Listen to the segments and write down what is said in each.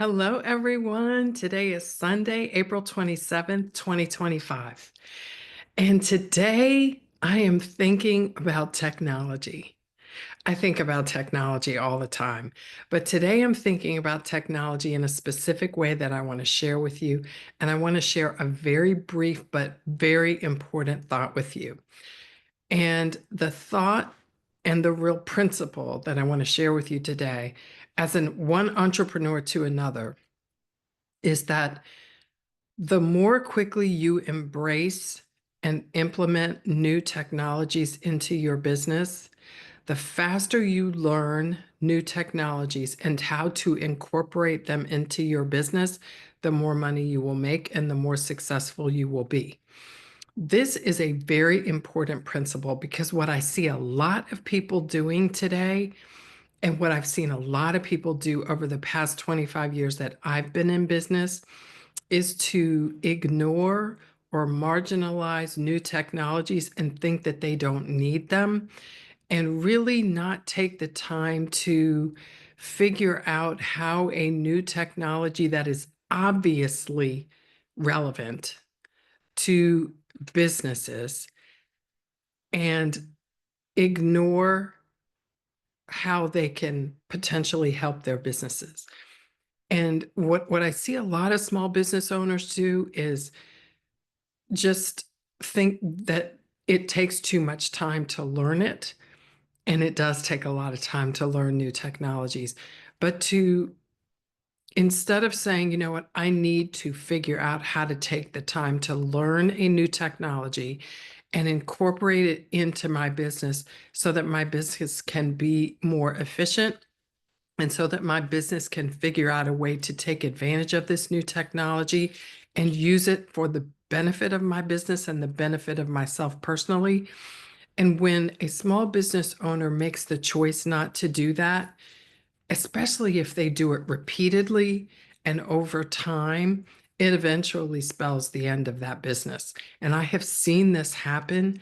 Hello, everyone. Today is Sunday, April 27th, 2025. And today I am thinking about technology. I think about technology all the time, but today I'm thinking about technology in a specific way that I want to share with you. And I want to share a very brief but very important thought with you. And the thought and the real principle that I want to share with you today, as in one entrepreneur to another, is that the more quickly you embrace and implement new technologies into your business, the faster you learn new technologies and how to incorporate them into your business, the more money you will make and the more successful you will be. This is a very important principle because what I see a lot of people doing today, and what I've seen a lot of people do over the past 25 years that I've been in business, is to ignore or marginalize new technologies and think that they don't need them, and really not take the time to figure out how a new technology that is obviously relevant to businesses, and ignore how they can potentially help their businesses. And what I see a lot of small business owners do is just think that it takes too much time to learn it, and it does take a lot of time to learn new technologies. But to instead of saying, you know what, I need to figure out how to take the time to learn a new technology and incorporate it into my business so that my business can be more efficient and so that my business can figure out a way to take advantage of this new technology and use it for the benefit of my business and the benefit of myself personally. And when a small business owner makes the choice not to do that, especially if they do it repeatedly and over time, it eventually spells the end of that business. And I have seen this happen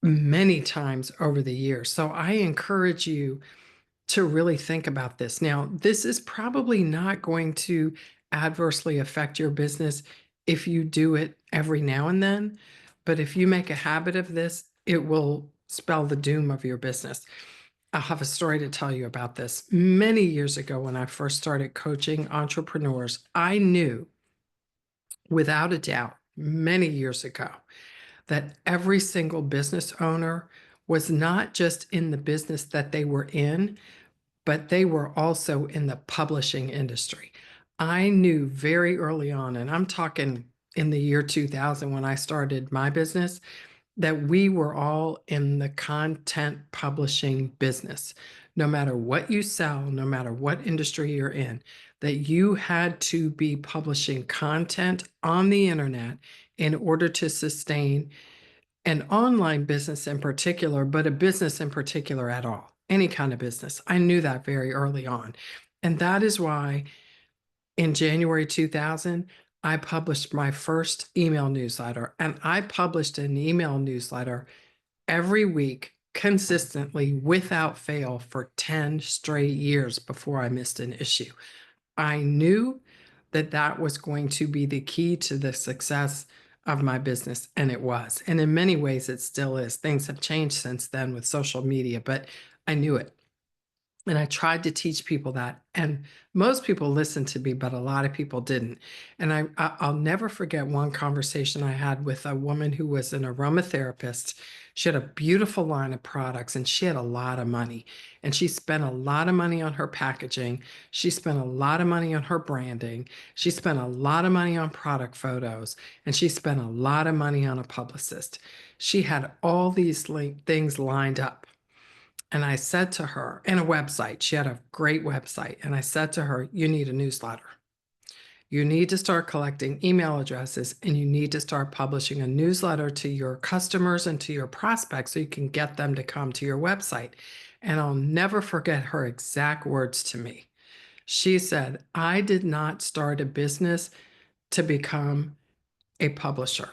many times over the years. So I encourage you to really think about this. Now, this is probably not going to adversely affect your business if you do it every now and then, but if you make a habit of this, it will spell the doom of your business. I'll have a story to tell you about this. Many years ago, when I first started coaching entrepreneurs, I knew without a doubt, many years ago, that every single business owner was not just in the business that they were in, but they were also in the publishing industry. I knew very early on, and I'm talking in the year 2000 when I started my business, that we were all in the content publishing business. No matter what you sell, no matter what industry you're in, that you had to be publishing content on the internet in order to sustain an online business in particular, but a business in particular at all, any kind of business. I knew that very early on. And that is why in January 2000, I published my first email newsletter. And I published an email newsletter every week consistently without fail for 10 straight years before I missed an issue. I knew that that was going to be the key to the success of my business, and it was. And in many ways, it still is. Things have changed since then with social media, but I knew it. And I tried to teach people that. And most people listened to me, but a lot of people didn't. And I'll never forget one conversation I had with a woman who was an aromatherapist. She had a beautiful line of products and she had a lot of money. And she spent a lot of money on her packaging. She spent a lot of money on her branding. She spent a lot of money on product photos. And she spent a lot of money on a publicist. She had all these things lined up. And I said to her, and a website, she had a great website. And I said to her, you need a newsletter. You need to start collecting email addresses and you need to start publishing a newsletter to your customers and to your prospects so you can get them to come to your website. And I'll never forget her exact words to me. She said, I did not start a business to become a publisher.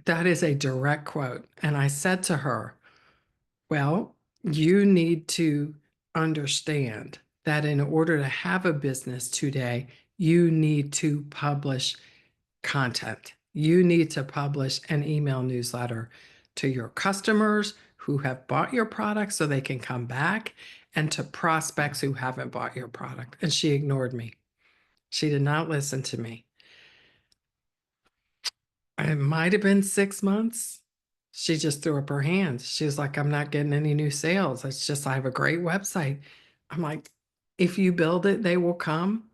That is a direct quote. And I said to her, well, you need to understand that in order to have a business today, you need to publish content. You need to publish an email newsletter to your customers who have bought your product so they can come back, and to prospects who haven't bought your product. And she ignored me. She did not listen to me. It might have been 6 months. She just threw up her hands. She was like, I'm not getting any new sales. It's just, I have a great website. I'm like, if you build it, they will come.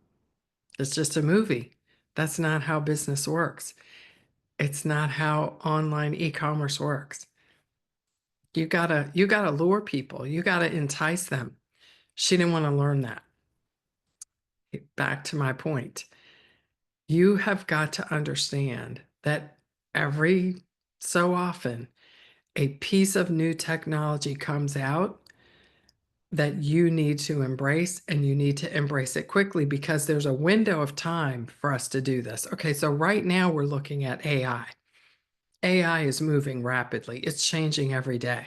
It's just a movie. That's not how business works. It's not how online e-commerce works. You gotta lure people. You gotta entice them. She didn't want to learn that. Back to my point. You have got to understand that every so often a piece of new technology comes out that you need to embrace, and you need to embrace it quickly because there's a window of time for us to do this. Okay, so right now we're looking at AI. AI is moving rapidly. It's changing every day.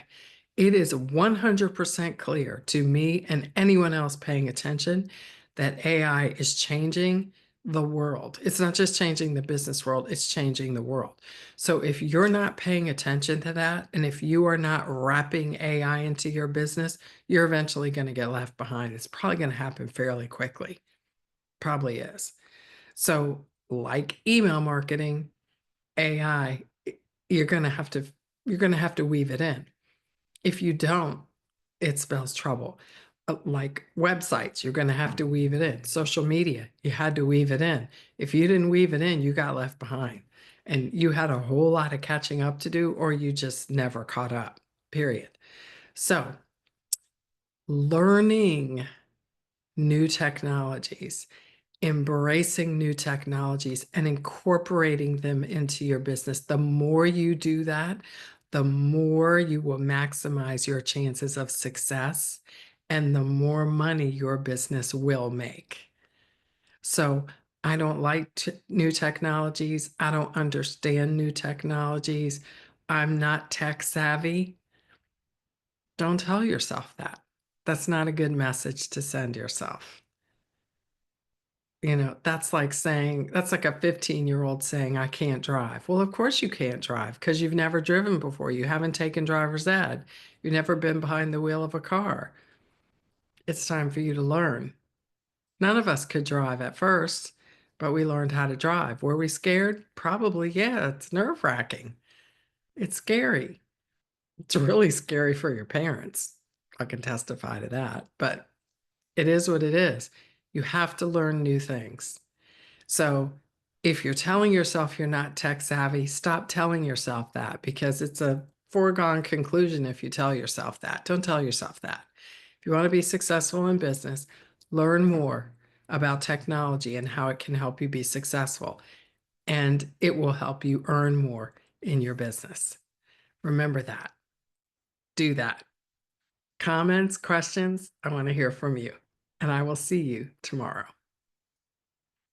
It is 100% clear to me and anyone else paying attention that AI is changing the world. It's not just changing the business world, it's changing the world. So if you're not paying attention to that, and if you are not wrapping AI into your business, you're eventually going to get left behind. It's probably going to happen fairly quickly. Probably is. So, like email marketing, AI, you're going to have to weave it in. If you don't, it spells trouble. Like websites, you're going to have to weave it in. Social media, you had to weave it in. If you didn't weave it in, you got left behind, and you had a whole lot of catching up to do, or you just never caught up, period. So, learning new technologies, embracing new technologies, and incorporating them into your business. The more you do that, the more you will maximize your chances of success, and the more money your business will make. So I don't like new technologies. I don't understand new technologies. I'm not tech savvy. Don't tell yourself that. That's not a good message to send yourself. That's like saying, that's like a 15-year-old saying, I can't drive. Well, of course you can't drive because you've never driven before. You haven't taken driver's ed. You've never been behind the wheel of a car. It's time for you to learn. None of us could drive at first, but we learned how to drive. Were we scared? Probably, yeah. It's nerve-wracking. It's scary. It's really scary for your parents. I can testify to that, but it is what it is. You have to learn new things. So if you're telling yourself you're not tech savvy, stop telling yourself that, because it's a foregone conclusion if you tell yourself that. Don't tell yourself that. If you want to be successful in business, learn more about technology and how it can help you be successful, and it will help you earn more in your business. Remember that. Do that. Comments, questions, I want to hear from you, and I will see you tomorrow.